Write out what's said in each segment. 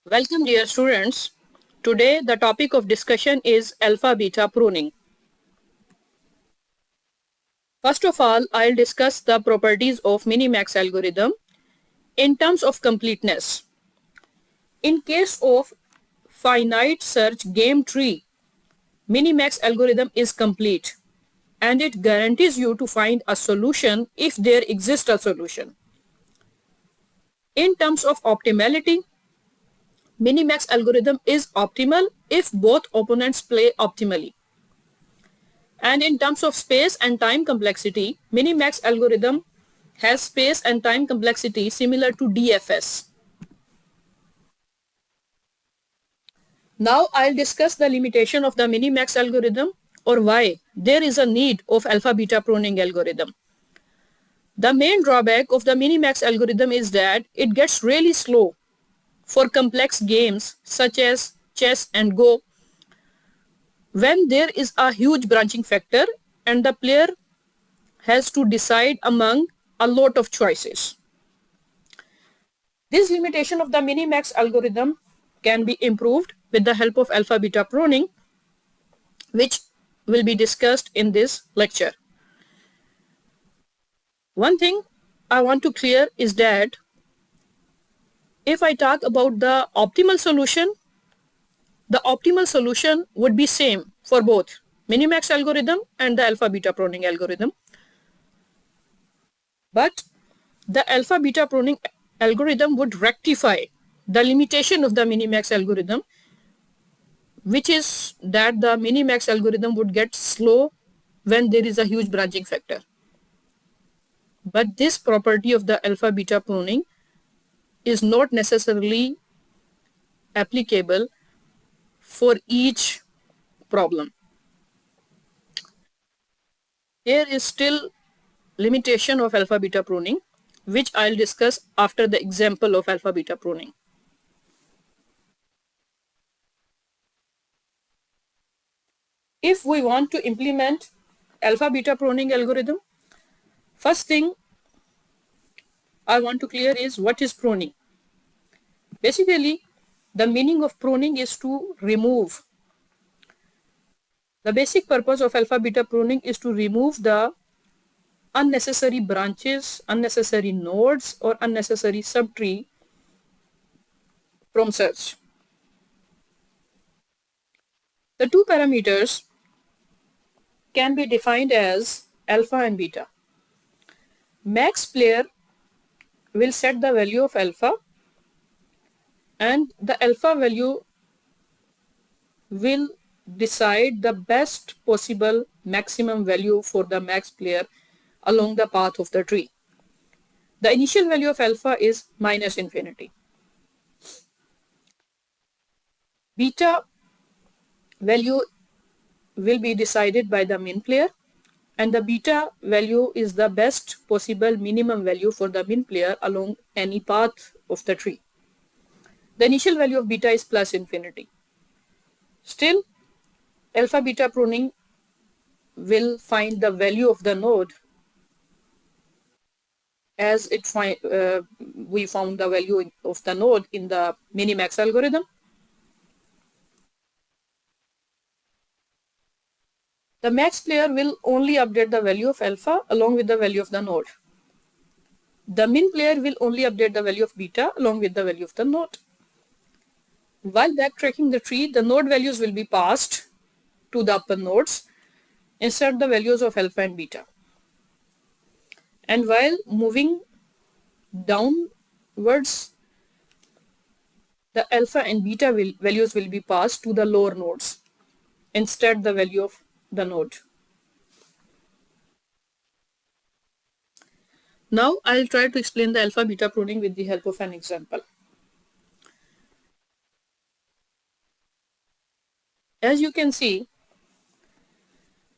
Welcome, dear students. Today, the topic of discussion is alpha-beta pruning. First of all, I'll discuss the properties of Minimax algorithm in terms of completeness. In case of finite search game tree, Minimax algorithm is complete and it guarantees you to find a solution if there exists a solution. In terms of optimality, Minimax algorithm is optimal if both opponents play optimally. And in terms of space and time complexity, Minimax algorithm has space and time complexity similar to DFS. Now I'll discuss the limitation of the Minimax algorithm or why there is a need of alpha-beta pruning algorithm. The main drawback of the Minimax algorithm is that it gets really slow for complex games such as chess and Go when there is a huge branching factor and the player has to decide among a lot of choices. This limitation of the Minimax algorithm can be improved with the help of alpha-beta pruning, which will be discussed in this lecture. One thing I want to clear is that if I talk about the optimal solution would be same for both Minimax algorithm and the alpha-beta pruning algorithm. But the alpha-beta pruning algorithm would rectify the limitation of the Minimax algorithm, which is that the Minimax algorithm would get slow when there is a huge branching factor. But this property of the alpha-beta pruning is not necessarily applicable for each problem. There is still limitation of alpha-beta pruning, which I'll discuss after the example of alpha-beta pruning. If we want to implement alpha-beta pruning algorithm, first thing I want to clear is what is pruning. Basically, the meaning of pruning is to remove. The basic purpose of alpha-beta pruning is to remove the unnecessary branches, unnecessary nodes, or unnecessary subtree from search. The two parameters can be defined as alpha and beta. Max player will set the value of alpha and the alpha value will decide the best possible maximum value for the max player along the path of the tree. The initial value of alpha is minus infinity. Beta value will be decided by the min player and the beta value is the best possible minimum value for the min player along any path of the tree. The initial value of beta is plus infinity. Still, alpha beta pruning will find the value of the node as we found the value of the node in the Minimax algorithm. The max player will only update the value of alpha along with the value of the node. The min player will only update the value of beta along with the value of the node. While backtracking the tree, the node values will be passed to the upper nodes instead of the values of alpha and beta. And while moving downwards, the alpha and beta values will be passed to the lower nodes instead the value of the node. Now I'll try to explain the alpha beta pruning with the help of an example. As you can see,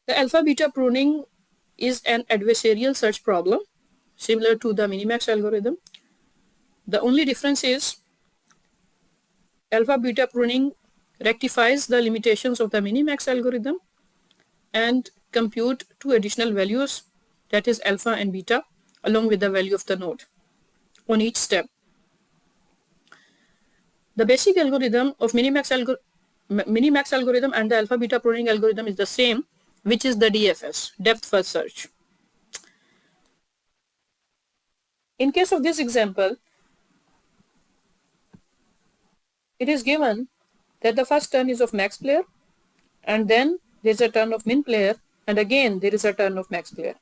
the alpha beta pruning is an adversarial search problem similar to the Minimax algorithm. The only difference is alpha beta pruning rectifies the limitations of the Minimax algorithm and compute two additional values, that is alpha and beta, along with the value of the node on each step. The basic algorithm of Minimax algorithm and the alpha beta pruning algorithm is the same, which is the DFS, depth first search. In case of this example, it is given that the first turn is of max player, and then there is a turn of min player, and again there is a turn of max player.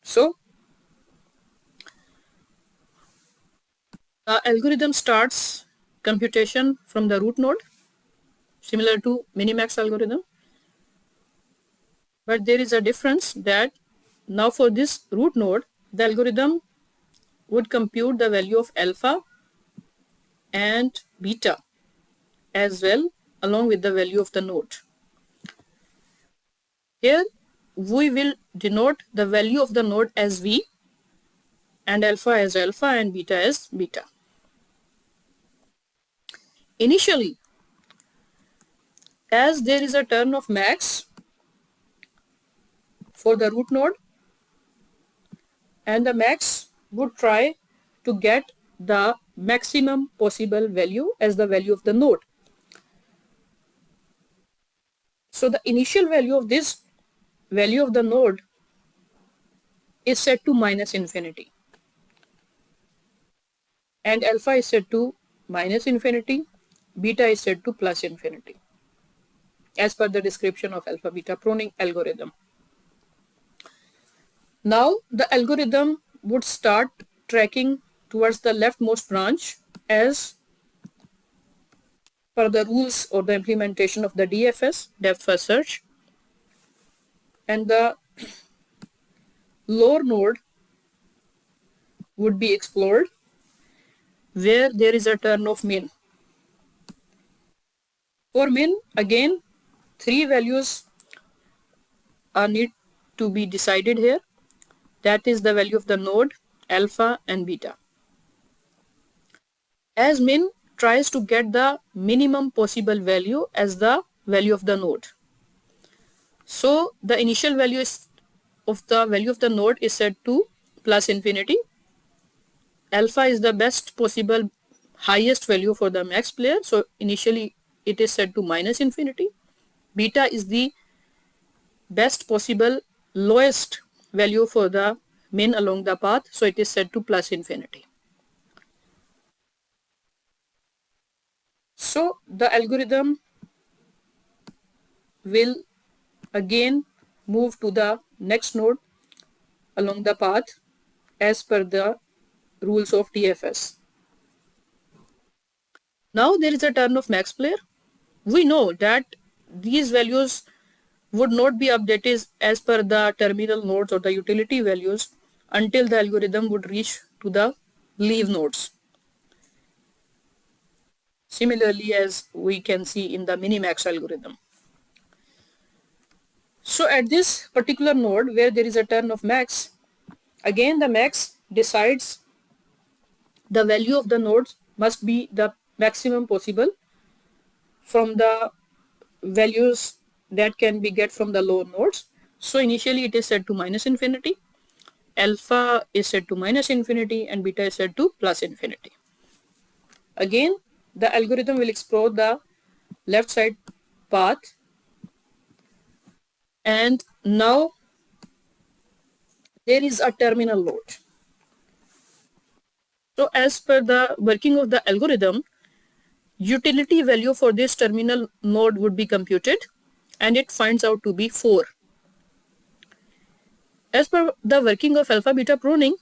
So the algorithm starts computation from the root node, similar to Minimax algorithm. But there is a difference that now for this root node, the algorithm would compute the value of alpha and beta as well, along with the value of the node. Here we will denote the value of the node as V, and alpha as alpha and beta as beta. Initially, as there is a turn of max for the root node, and the max would try to get the maximum possible value as the value of the node. So the initial value of this value of the node is set to minus infinity, and alpha is set to minus infinity, beta is set to plus infinity, as per the description of alpha beta pruning algorithm. Now the algorithm would start tracking towards the leftmost branch as per the rules or the implementation of the DFS, depth first search, and the lower node would be explored where there is a turn of min. For min, again, three values are need to be decided here. That is the value of the node, alpha and beta. As min tries to get the minimum possible value as the value of the node. So the initial value is of the value of the node is set to plus infinity. Alpha is the best possible highest value for the max player. So initially it is set to minus infinity. Beta is the best possible lowest value for the min along the path. So it is set to plus infinity. So the algorithm will again move to the next node along the path as per the rules of DFS. Now there is a turn of max player. We know that these values would not be updated as per the terminal nodes or the utility values until the algorithm would reach to the leave nodes. Similarly, as we can see in the Minimax algorithm. So at this particular node where there is a turn of max, again the max decides the value of the nodes must be the maximum possible from the values that can be get from the lower nodes. So initially it is set to minus infinity, alpha is set to minus infinity, and beta is set to plus infinity. Again, the algorithm will explore the left side path, and now there is a terminal node. So as per the working of the algorithm, utility value for this terminal node would be computed, and it finds out to be 4. As per the working of alpha beta pruning,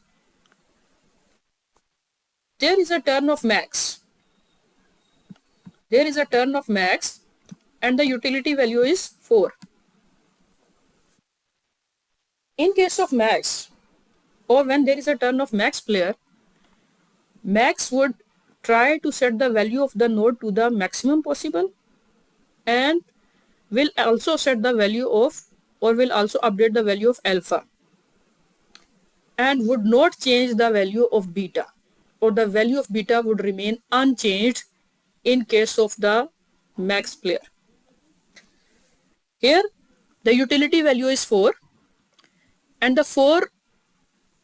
there is a turn of max. There is a turn of max, and the utility value is 4. In case of max, or when there is a turn of max player, max would try to set the value of the node to the maximum possible, and will also set the value of, or will also update the value of alpha, and would not change the value of beta, or the value of beta would remain unchanged in case of the max player. Here the utility value is 4, and the 4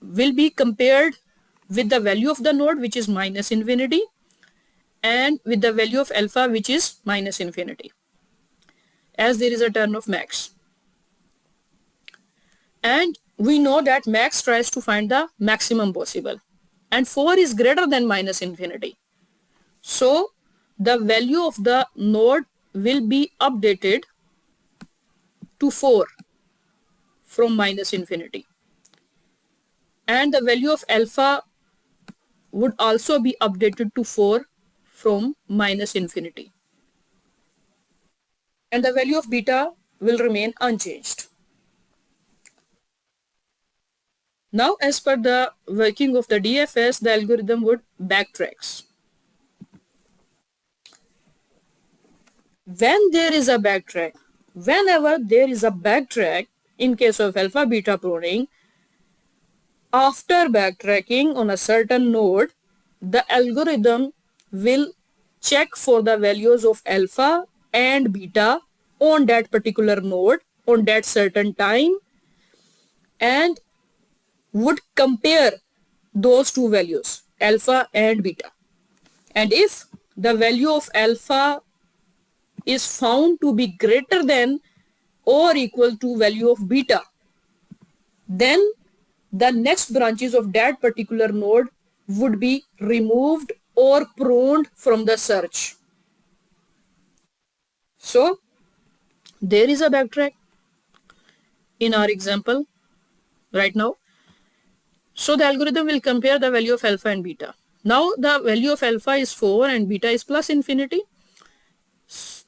will be compared with the value of the node which is minus infinity and with the value of alpha which is minus infinity, as there is a turn of max. And we know that max tries to find the maximum possible, and 4 is greater than minus infinity. So the value of the node will be updated to 4 from minus infinity, and the value of alpha would also be updated to 4 from minus infinity, and the value of beta will remain unchanged. Now, as per the working of the DFS, the algorithm would backtracks. When there is a backtrack, whenever there is a backtrack in case of alpha beta pruning, after backtracking on a certain node, the algorithm will check for the values of alpha and beta on that particular node on that certain time and would compare those two values, alpha and beta. And if the value of alpha is found to be greater than or equal to value of beta, then the next branches of that particular node would be removed or pruned from the search. So there is a backtrack in our example right now. So the algorithm will compare the value of alpha and beta. Now the value of alpha is 4 and beta is plus infinity.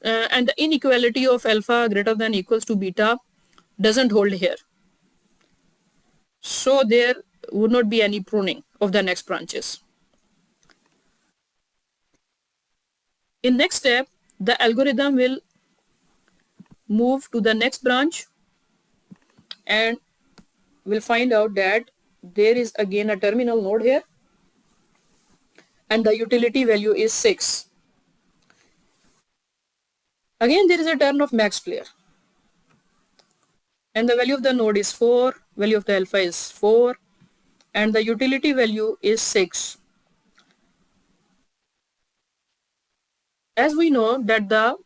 And the inequality of alpha greater than equals to beta doesn't hold here. So there would not be any pruning of the next branches. In next step, the algorithm will move to the next branch and we'll find out that there is again a terminal node here and the utility value is 6. Again there is a turn of max player and the value of the node is 4, value of the alpha is 4 and the utility value is 6. As we know that the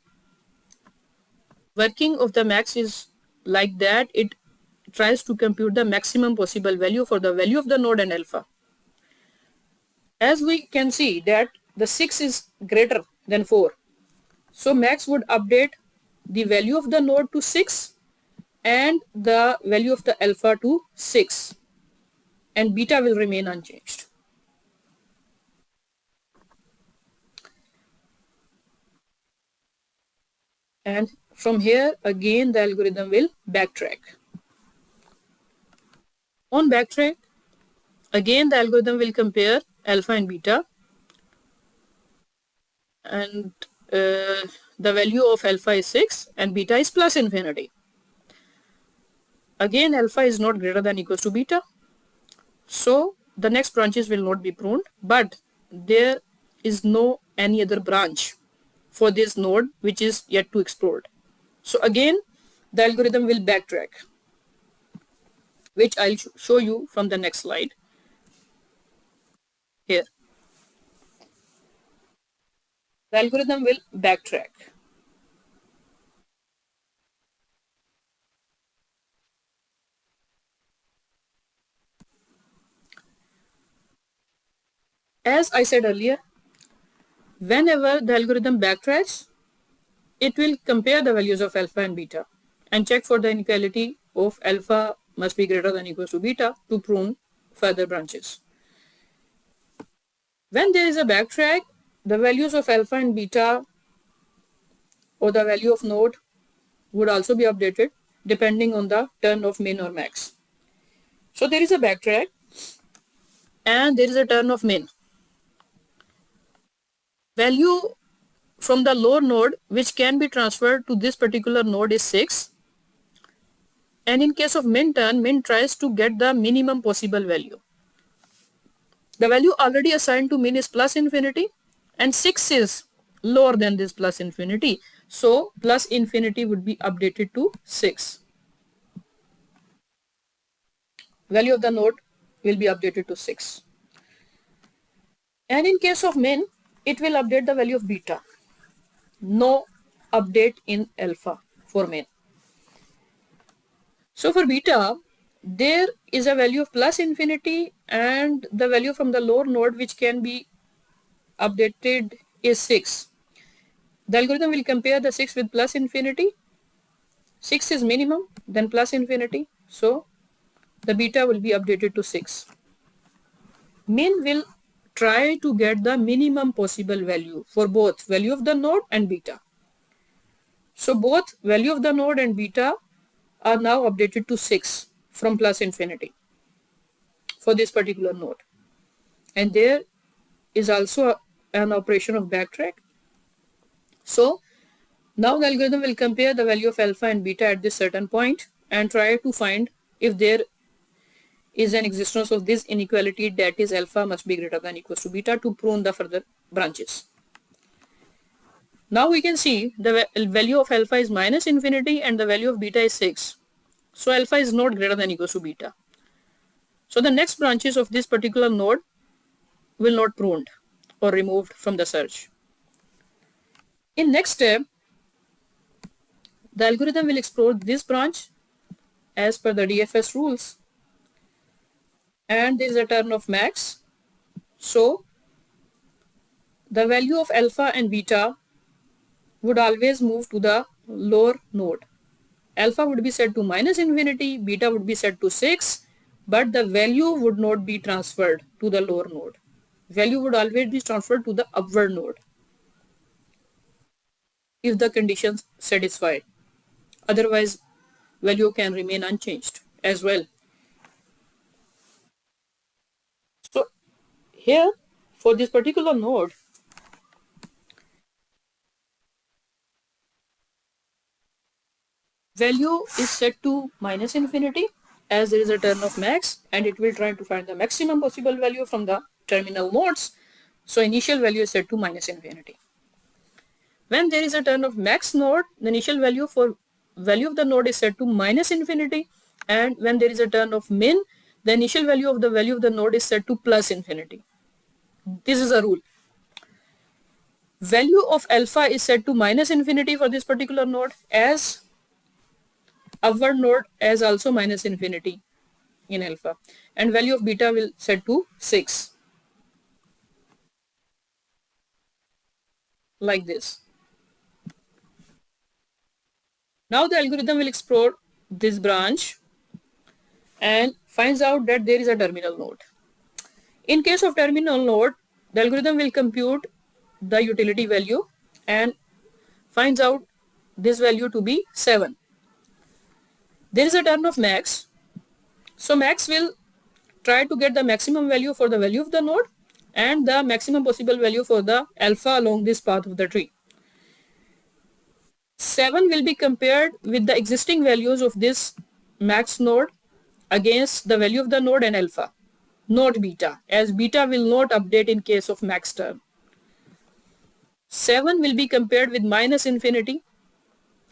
working of the max is like that, it tries to compute the maximum possible value for the value of the node and alpha. As we can see that the 6 is greater than 4. So max would update the value of the node to 6 and the value of the alpha to 6 and beta will remain unchanged. And from here again the algorithm will backtrack. On backtrack, again the algorithm will compare alpha and beta and the value of alpha is 6 and beta is plus infinity. Again alpha is not greater than equals to beta. So the next branches will not be pruned, but there is no any other branch for this node which is yet to explored. So again the algorithm will backtrack, which I'll show you from the next slide here. The algorithm will backtrack. As I said earlier, whenever the algorithm backtracks, it will compare the values of alpha and beta and check for the inequality of alpha must be greater than equals to beta to prune further branches. When there is a backtrack, the values of alpha and beta or the value of node would also be updated depending on the turn of min or max. So there is a backtrack and there is a turn of min. Value from the lower node which can be transferred to this particular node is 6. And in case of min turn, min tries to get the minimum possible value. The value already assigned to min is plus infinity and 6 is lower than this plus infinity. So plus infinity would be updated to 6. Value of the node will be updated to 6. And in case of min, it will update the value of beta. No update in alpha for min. So for beta, there is a value of plus infinity, and the value from the lower node which can be updated is 6. The algorithm will compare the 6 with plus infinity. 6 is minimum, then plus infinity. So the beta will be updated to 6. Min will try to get the minimum possible value for both value of the node and beta. So both value of the node and beta are now updated to 6 from plus infinity for this particular node. And there is also an operation of backtrack. So now the algorithm will compare the value of alpha and beta at this certain point and try to find if there is an existence of this inequality, that is alpha must be greater than equals to beta, to prune the further branches. Now we can see the value of alpha is minus infinity and the value of beta is 6. So alpha is not greater than equals to beta. So the next branches of this particular node will not pruned or removed from the search. In next step, the algorithm will explore this branch as per the DFS rules, and there is a turn of max. So the value of alpha and beta would always move to the lower node. Alpha would be set to minus infinity, beta would be set to 6, but the value would not be transferred to the lower node. Value would always be transferred to the upward node if the conditions satisfied. Otherwise, value can remain unchanged as well. So here, for this particular node, value is set to minus infinity as there is a turn of max, and it will try to find the maximum possible value from the terminal nodes. So initial value is set to minus infinity. When there is a turn of max node, the initial value for value of the node is set to minus infinity, and when there is a turn of min, the initial value of the node is set to plus infinity. This is a rule. Value of alpha is set to minus infinity for this particular node, as upward node as also minus infinity in alpha, and value of beta will set to 6, like this. Now the algorithm will explore this branch and finds out that there is a terminal node. In case of terminal node, the algorithm will compute the utility value and finds out this value to be 7. There is a turn of max. So max will try to get the maximum value for the value of the node and the maximum possible value for the alpha along this path of the tree. 7 will be compared with the existing values of this max node against the value of the node and alpha, not beta, as beta will not update in case of max term. 7 will be compared with minus infinity,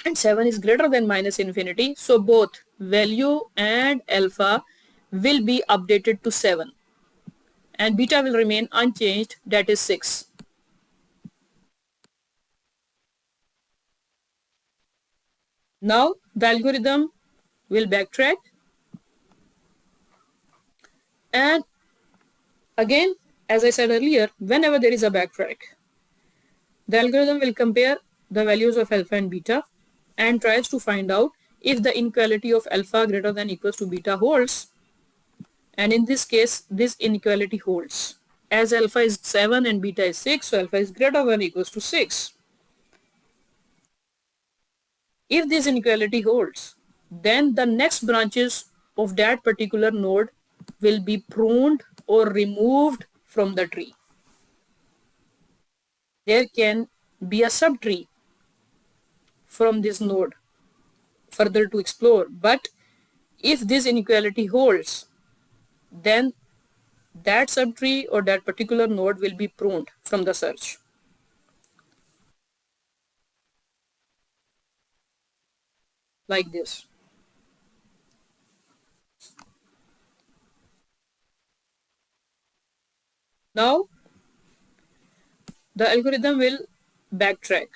and 7 is greater than minus infinity. So both value and alpha will be updated to 7 and beta will remain unchanged, that is 6. Now the algorithm will backtrack, and again, as I said earlier, whenever there is a backtrack, the algorithm will compare the values of alpha and beta and tries to find out if the inequality of alpha greater than equals to beta holds. And in this case, this inequality holds. As alpha is 7 and beta is 6, so alpha is greater than equals to 6. If this inequality holds, then the next branches of that particular node will be pruned or removed from the tree. There can be a subtree from this node further to explore, but if this inequality holds, then that subtree or that particular node will be pruned from the search. Like this. Now the algorithm will backtrack.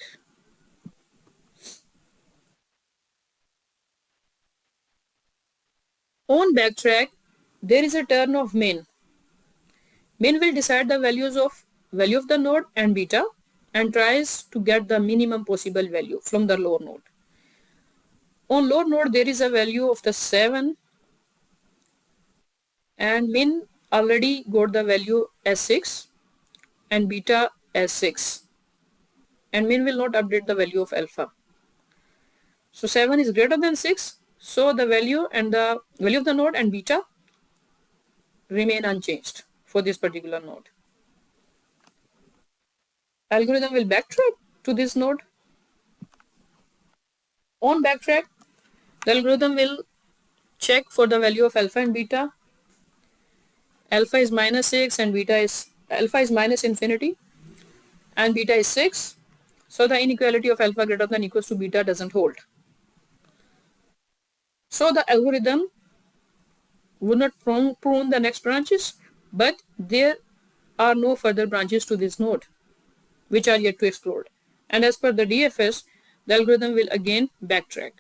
On backtrack, there is a turn of min. Min will decide the value of the node and beta and tries to get the minimum possible value from the lower node. On lower node, there is a value of the 7 and min already got the value as 6 and beta as 6, and min will not update the value of alpha. So 7 is greater than 6, so the value of the node and beta remain unchanged for this particular node. Algorithm will backtrack to this node. On backtrack, the algorithm will check for the value of alpha and beta. Alpha is minus 6 and alpha is minus infinity and beta is 6. So the inequality of alpha greater than equals to beta doesn't hold. So the algorithm would not prune the next branches, but there are no further branches to this node which are yet to explore. And as per the DFS, the algorithm will again backtrack.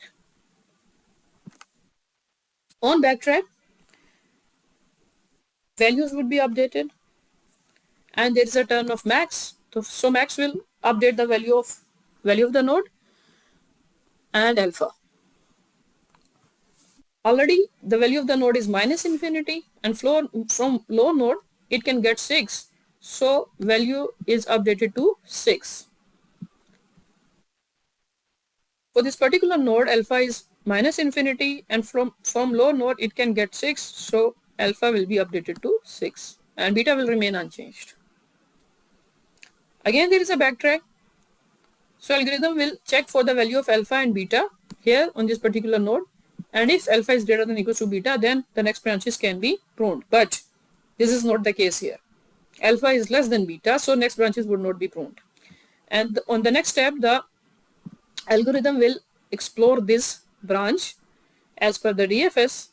On backtrack, values would be updated and there is a turn of max. So max will update the value of the node and alpha. Already the value of the node is minus infinity and from low node it can get 6. So value is updated to 6. For this particular node, alpha is minus infinity and from low node it can get 6. So alpha will be updated to 6 and beta will remain unchanged. Again there is a backtrack. So algorithm will check for the value of alpha and beta here on this particular node, and if alpha is greater than equals to beta, then the next branches can be pruned. But this is not the case here. Alpha is less than beta, so next branches would not be pruned. And on the next step, the algorithm will explore this branch as per the DFS,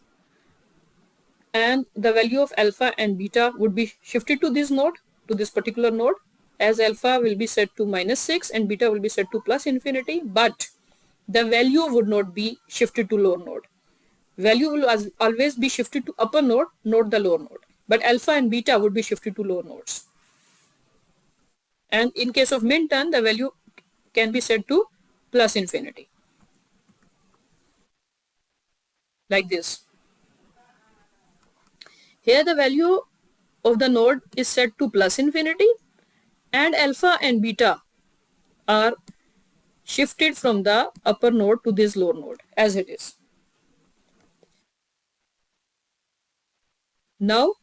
and the value of alpha and beta would be shifted to this node, to this particular node, as alpha will be set to minus 6 and beta will be set to plus infinity, but the value would not be shifted to lower node. Value will always be shifted to upper node, not the lower node. But alpha and beta would be shifted to lower nodes. And in case of min turn, the value can be set to plus infinity. Like this. Here the value of the node is set to plus infinity and alpha and beta are shifted from the upper node to this lower node as it is. Now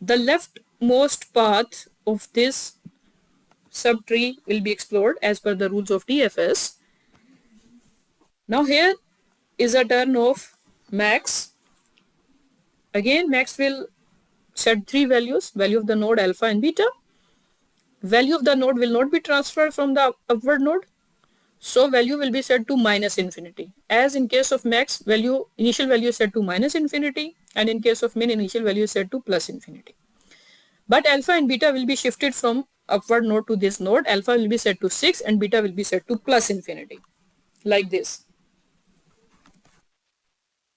the leftmost path of this subtree will be explored as per the rules of DFS. Now here is a turn of max. Again max will set 3 values, value of the node, alpha and beta. Value of the node will not be transferred from the upward node, so value will be set to minus infinity. As in case of max, initial value is set to minus infinity, and in case of min, initial value is set to plus infinity. But alpha and beta will be shifted from upward node to this node. Alpha will be set to 6 and beta will be set to plus infinity, like this.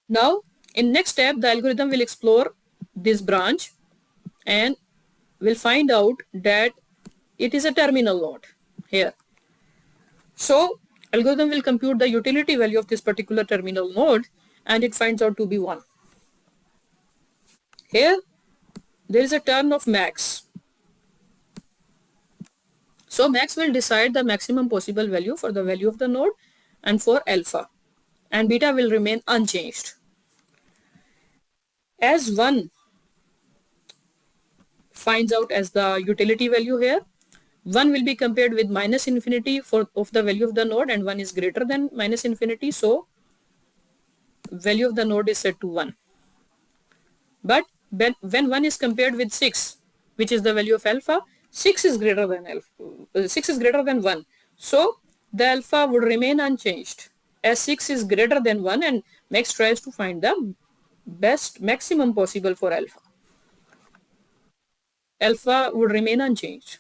Now in next step, the algorithm will explore this branch and will find out that it is a terminal node here. So algorithm will compute the utility value of this particular terminal node and it finds out to be 1. Here there is a turn of max. So max will decide the maximum possible value for the value of the node and for alpha, and beta will remain unchanged. As 1 finds out as the utility value here, 1 will be compared with minus infinity of the value of the node, and 1 is greater than minus infinity, so value of the node is set to 1. But when 1 is compared with 6, which is the value of alpha, 6 is greater than 1. So the alpha would remain unchanged as 6 is greater than 1, and max tries to find the best maximum possible for alpha. Alpha would remain unchanged.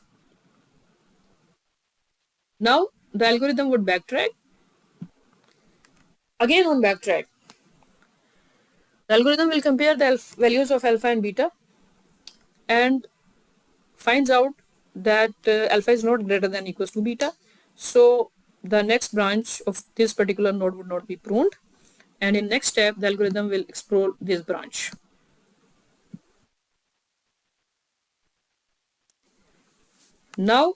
Now the algorithm would backtrack. Again on backtrack, the algorithm will compare the values of alpha and beta and finds out that alpha is not greater than equals to beta. So the next branch of this particular node would not be pruned. And in next step, the algorithm will explore this branch. Now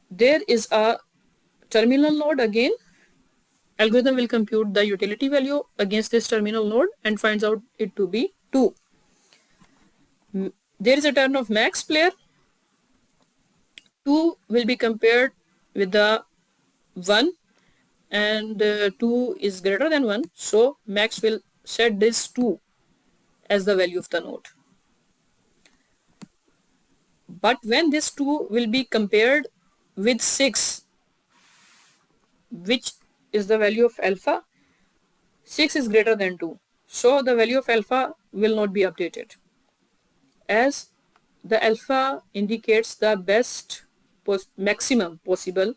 there is a terminal node again. Algorithm will compute the utility value against this terminal node and finds out it to be 2. There is a turn of max player. 2 will be compared with the 1 and 2 is greater than 1. So max will set this 2 as the value of the node. But when this 2 will be compared with 6, which is the value of alpha, 6 is greater than 2. So the value of alpha will not be updated, as the alpha indicates the best maximum possible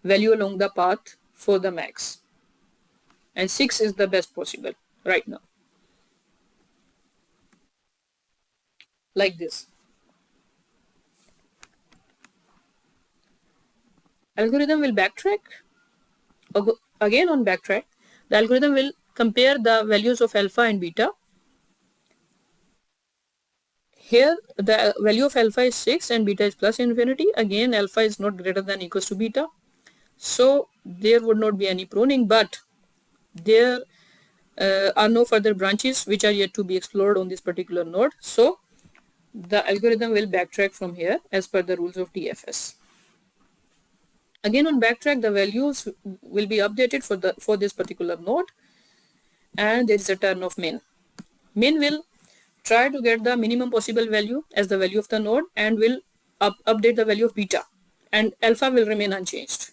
value along the path for the max, and 6 is the best possible right now, like this. Algorithm will backtrack. Again on backtrack, the algorithm will compare the values of alpha and beta. Here the value of alpha is 6 and beta is plus infinity. Again, alpha is not greater than equals to beta, so there would not be any pruning, but there are no further branches which are yet to be explored on this particular node. So the algorithm will backtrack from here as per the rules of DFS. Again on backtrack, the values will be updated for this particular node, and there is a turn of min. Min will try to get the minimum possible value as the value of the node and will update the value of beta, and alpha will remain unchanged.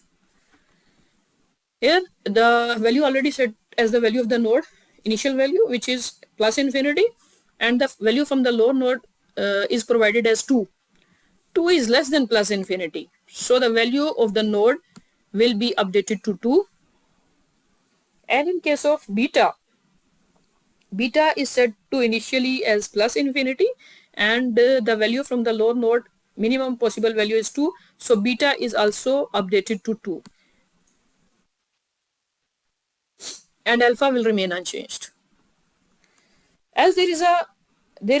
Here the value already set as the value of the node, initial value, which is plus infinity, and the value from the lower node is provided as 2. 2 is less than plus infinity, so the value of the node will be updated to 2. And in case of beta, beta is set to initially as plus infinity, and the value from the lower node minimum possible value is 2, so beta is also updated to 2, and alpha will remain unchanged. As there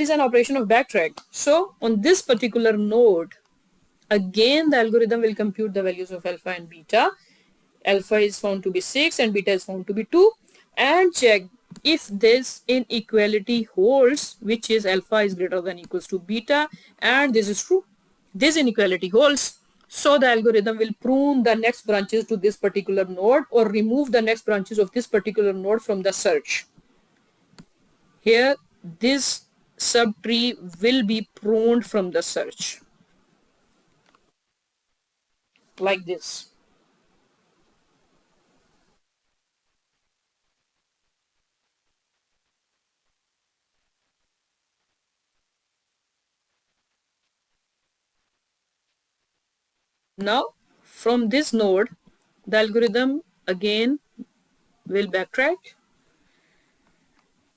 is an operation of backtrack, so on this particular node, again the algorithm will compute the values of alpha and beta. Alpha is found to be 6 and beta is found to be 2, and check if this inequality holds, which is alpha is greater than equals to beta, and this is true. This inequality holds, so the algorithm will prune the next branches to this particular node or remove the next branches of this particular node from the search. Here this subtree will be pruned from the search, like this. Now from this node, the algorithm again will backtrack,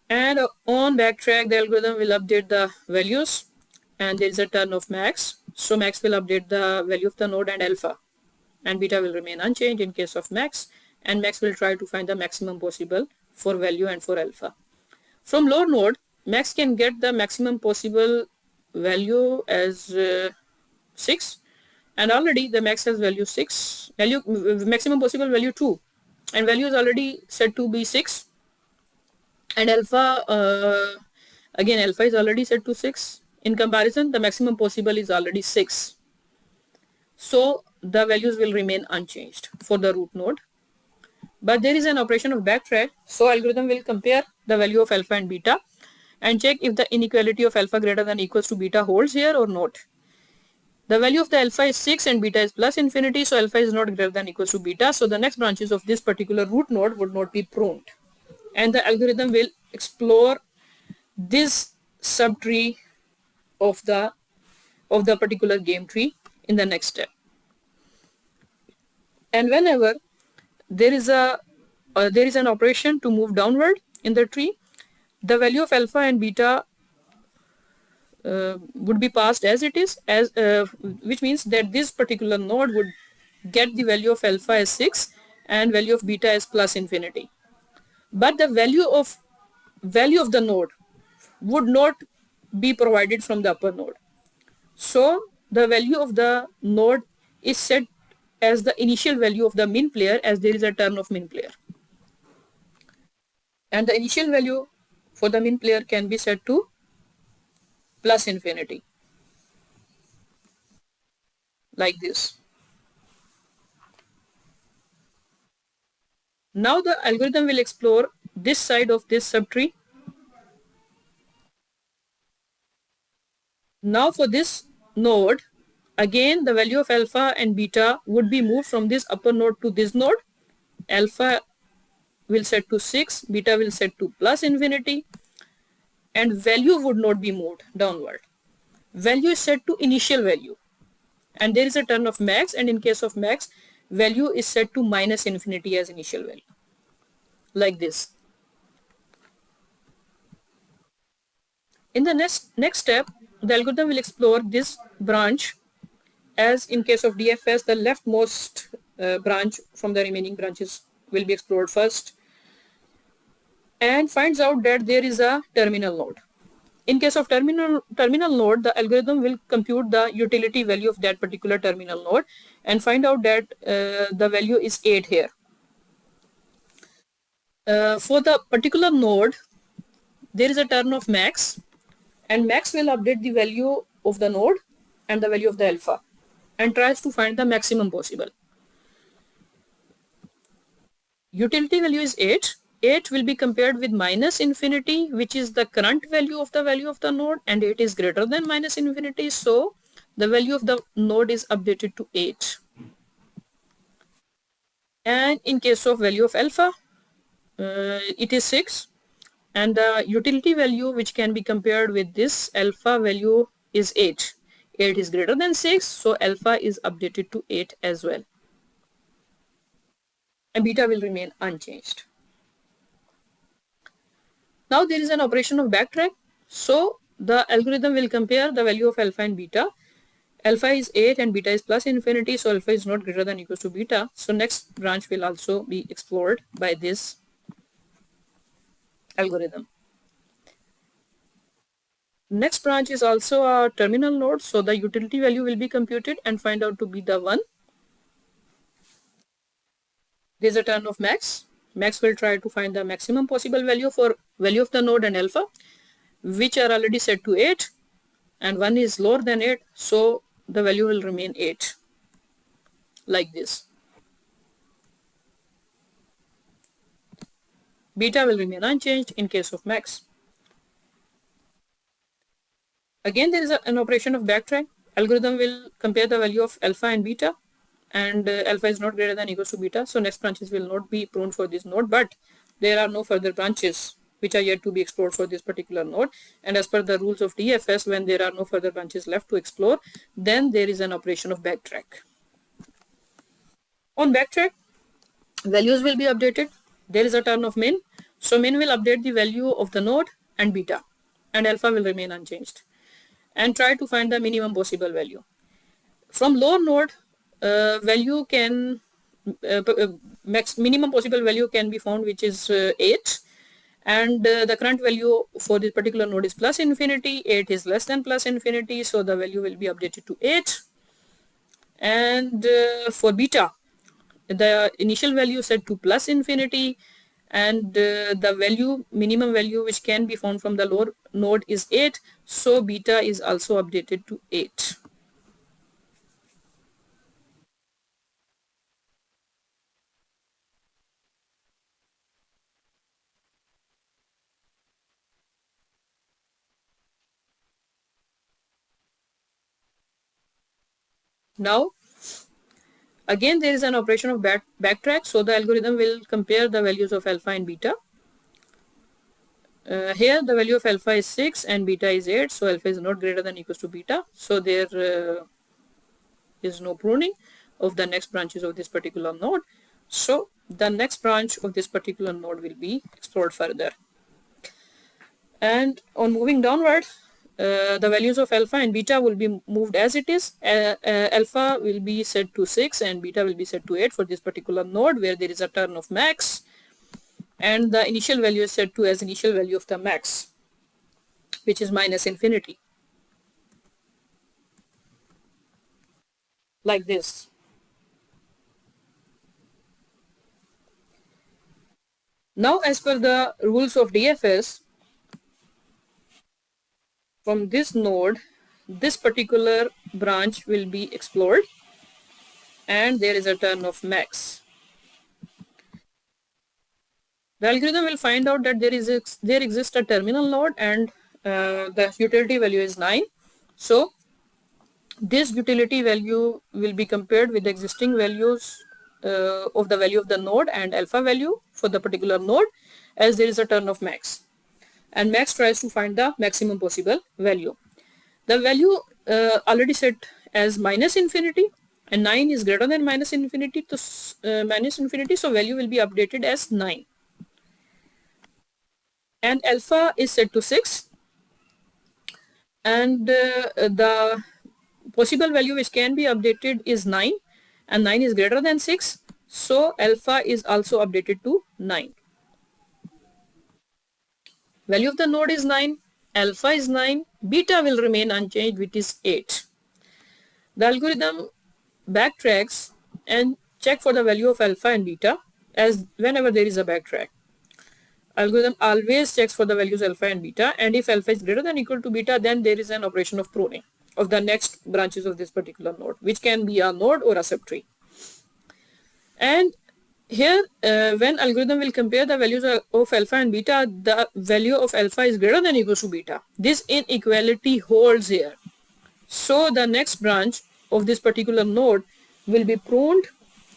and on backtrack the algorithm will update the values, and there is a turn of max, so max will update the value of the node and alpha, and beta will remain unchanged in case of max, and max will try to find the maximum possible for value and for alpha. From lower node, max can get the maximum possible value as 6, and already the max has value 6, value maximum possible value 2, and value is already set to be 6, and alpha again alpha is already set to 6. In comparison, the maximum possible is already 6, so the values will remain unchanged for the root node. But there is an operation of backtrack, so algorithm will compare the value of alpha and beta and check if the inequality of alpha greater than equals to beta holds here or not. The value of the alpha is 6 and beta is plus infinity, so alpha is not greater than equals to beta, so the next branches of this particular root node would not be pruned, and the algorithm will explore this subtree of the particular game tree in the next step. And whenever there is an operation to move downward in the tree, the value of alpha and beta would be passed as it is, which means that this particular node would get the value of alpha as 6 and value of beta as plus infinity. But the value of the node would not be provided from the upper node. So the value of the node is set as the initial value of the min player, as there is a turn of min player. And the initial value for the min player can be set to plus infinity, like this. Now the algorithm will explore this side of this subtree. Now for this node, again the value of alpha and beta would be moved from this upper node to this node. Alpha will set to 6, beta will set to plus infinity, and value would not be moved downward. Value is set to initial value, and there is a turn of max, and in case of max, value is set to minus infinity as initial value, like this. In the next step, the algorithm will explore this branch, as in case of DFS, the leftmost branch from the remaining branches will be explored first, and finds out that there is a terminal node. In case of terminal node, the algorithm will compute the utility value of that particular terminal node and find out that the value is 8 here. For the particular node, there is a turn of max, and max will update the value of the node and the value of the alpha and tries to find the maximum possible. Utility value is 8. 8 will be compared with minus infinity, which is the current value of the node, and 8 is greater than minus infinity, so the value of the node is updated to 8. And in case of value of alpha, it is 6, and the utility value which can be compared with this alpha value is 8. 8 is greater than 6, so alpha is updated to 8 as well, and beta will remain unchanged. Now there is an operation of backtrack, so the algorithm will compare the value of alpha and beta. Alpha is 8 and beta is plus infinity, so alpha is not greater than equals to beta, so next branch will also be explored by this algorithm. Next branch is also a terminal node, so the utility value will be computed and find out to be the 1. There's a turn of max. Max will try to find the maximum possible value for value of the node and alpha, which are already set to 8, and 1 is lower than 8, so the value will remain 8, like this. Beta will remain unchanged in case of max. Again, there is an operation of backtrack. Algorithm will compare the value of alpha and beta, and alpha is not greater than equals to beta, so next branches will not be prone for this node, but there are no further branches which are yet to be explored for this particular node, and as per the rules of DFS, when there are no further branches left to explore, then there is an operation of backtrack. On backtrack, values will be updated. There is a turn of min, so min will update the value of the node and beta, and alpha will remain unchanged, and try to find the minimum possible value. From lower node, value can minimum possible value can be found, which is 8, and the current value for this particular node is plus infinity. 8 is less than plus infinity, so the value will be updated to 8. And for beta, the initial value set to plus infinity, and the value minimum value which can be found from the lower node is 8, so beta is also updated to 8. Now again there is an operation of backtrack, so the algorithm will compare the values of alpha and beta. Here the value of alpha is 6 and beta is 8, so alpha is not greater than equals to beta, so there is no pruning. of the next branches of this particular node. So the next branch of this particular node will be explored further. And on moving downward, the values of alpha and beta will be moved as it is. Alpha will be set to 6 and beta will be set to 8 for this particular node where there is a turn of max, and the initial value is set to as initial value of the max, which is minus infinity, like this. Now, as per the rules of DFS, from this node, this particular branch will be explored and there is a turn of max. The algorithm will find out that there exists a terminal node and the utility value is 9. So this utility value will be compared with the existing values of the value of the node and alpha value for the particular node, as there is a turn of max. And max tries to find the maximum possible value. The value already set as minus infinity, and 9 is greater than minus infinity, so value will be updated as 9. And alpha is set to 6, and the possible value which can be updated is 9, and 9 is greater than 6, so alpha is also updated to 9. Value of the node is 9, alpha is 9, beta will remain unchanged, which is 8. The algorithm backtracks and check for the value of alpha and beta, as whenever there is a backtrack. Algorithm always checks for the values alpha and beta, and if alpha is greater than or equal to beta, then there is an operation of pruning of the next branches of this particular node, which can be a node or a subtree. And here, when algorithm will compare the values of alpha and beta, the value of alpha is greater than or equal to beta. This inequality holds here. So the next branch of this particular node will be pruned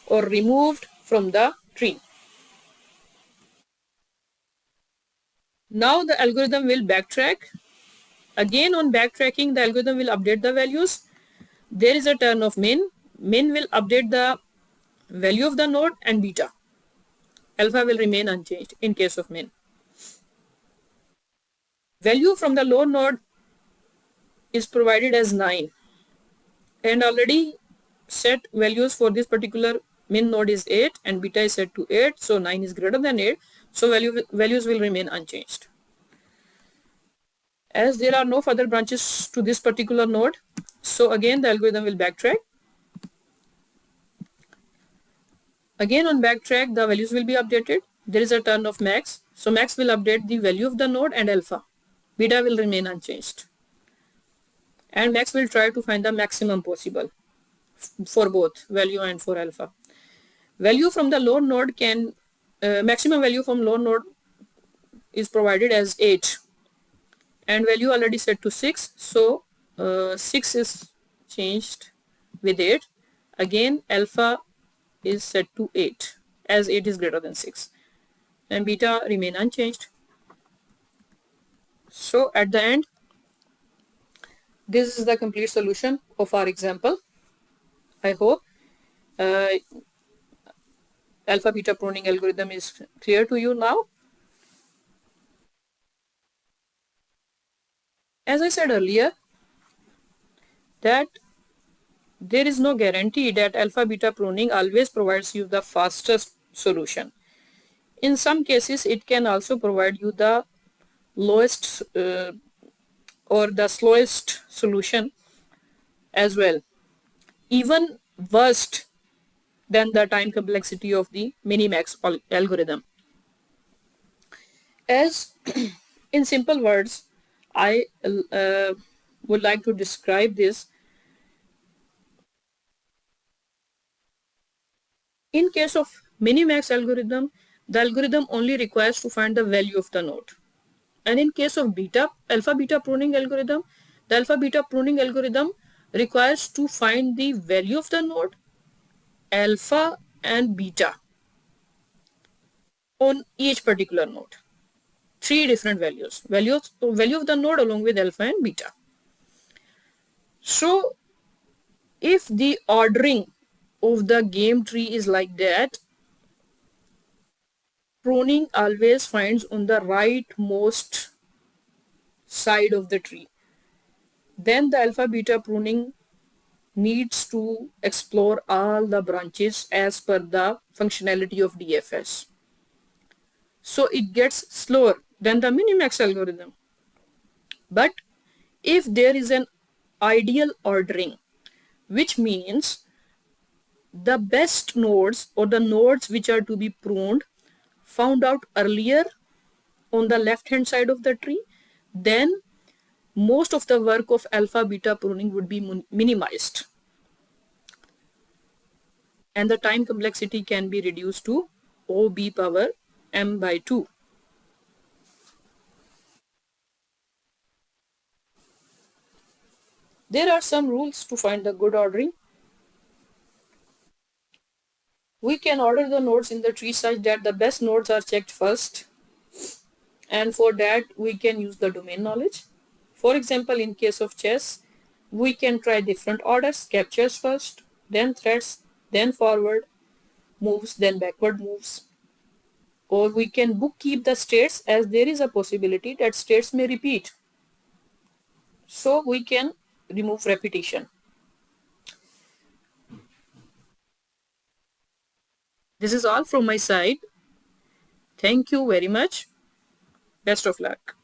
or removed from the tree. Now the algorithm will backtrack. Again, on backtracking, the algorithm will update the values. There is a turn of min. Min will update the value of the node, and beta. Alpha will remain unchanged in case of min. Value from the low node is provided as 9, and already set values for this particular min node is 8 and beta is set to 8, so 9 is greater than 8, so values will remain unchanged. As there are no further branches to this particular node, so again the algorithm will backtrack. Again on backtrack, the values will be updated. There is a turn of max, so max will update the value of the node and alpha. Beta will remain unchanged. And max will try to find the maximum possible for both value and for alpha. Value from the low node can, maximum value from low node is provided as 8. And value already set to 6, so 6 is changed with 8. Again alpha is set to 8, as 8 is greater than 6, and beta remain unchanged. So at the end, this is the complete solution of our example. I hope alpha beta pruning algorithm is clear to you now. As I said earlier, that there is no guarantee that alpha beta pruning always provides you the fastest solution. In some cases, it can also provide you the lowest or the slowest solution as well, even worst than the time complexity of the Minimax algorithm. As in simple words, I would like to describe this. In case of Minimax algorithm, the algorithm only requires to find the value of the node. And in case of alpha beta pruning algorithm, the alpha beta pruning algorithm requires to find the value of the node, alpha and beta on each particular node. 3 different values. Value of the node along with alpha and beta. So if the ordering of the game tree is like that. Pruning always finds on the rightmost side of the tree. Then the alpha beta pruning needs to explore all the branches as per the functionality of DFS. So it gets slower than the minimax algorithm. But if there is an ideal ordering, which means the best nodes or the nodes which are to be pruned found out earlier on the left hand side of the tree, then most of the work of alpha beta pruning would be minimized, and the time complexity can be reduced to OB power m by 2. There are some rules to find the good ordering. We can order the nodes in the tree such that the best nodes are checked first, and for that we can use the domain knowledge. For example, in case of chess, we can try different orders: captures first, then threats, then forward moves, then backward moves. Or we can bookkeep the states, as there is a possibility that states may repeat. So we can remove repetition. This is all from my side. Thank you very much. Best of luck.